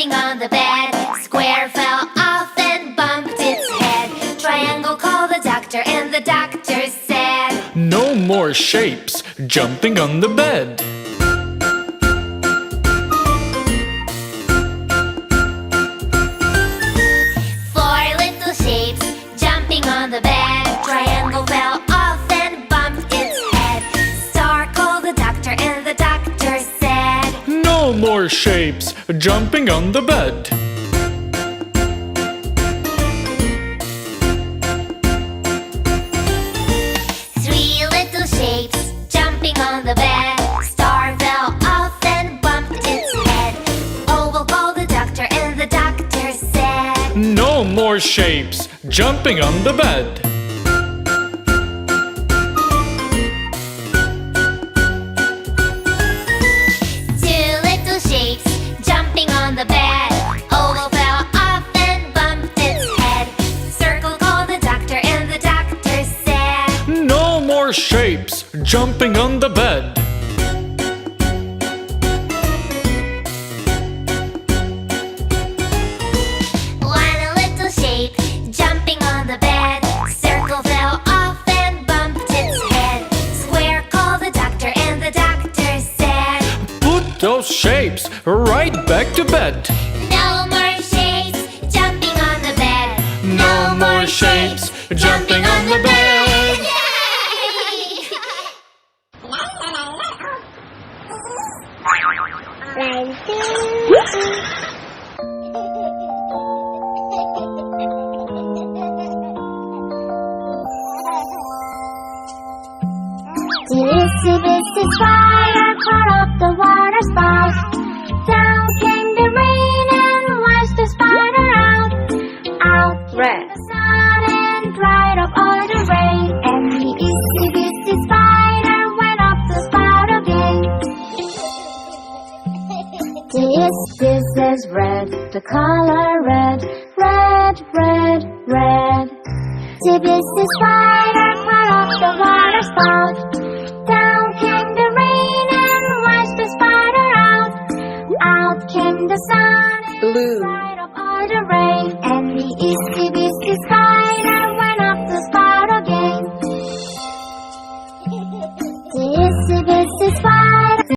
jumping on the bed. Square fell off and bumped its head. Triangle called the doctor and the doctor said, "No more shapes jumping on the bed." Four little shapes jumping on the bed. Triangle fell off and bumped its head. Star called the doctor and the doctor said, "No more shapes jumping on the bed." Three little shapes jumping on the bed. Star fell off and bumped its head. Oval called the doctor and the doctor said, "No more shapes jumping on the bed." Two little shapes jumping on the bed. Oval fell off and bumped its head. Circle called the doctor and the doctor said, "No more shapes jumping on the bed." One little shape jumping on the bed. Circle fell off and bumped its head. Square called the doctor and the doctor said, Put those shapes right back to bed. "No more shapes jumping on the bed. No more shapes jumping on the bed. Itsy bitsy spider caught up the water spout. Down came the rain and washed the spider out. Out came the sun and dried up all the rain. And the itsy bitsy spider went up the spout again. This is red, the color red, red, red, red. The bitsy spider caught up the water spout. Down came the rain and washed the spider out. Out came the sun and dried up all the rain. And the itsy bitsy spider went up the spout again. The itsy bitsy spider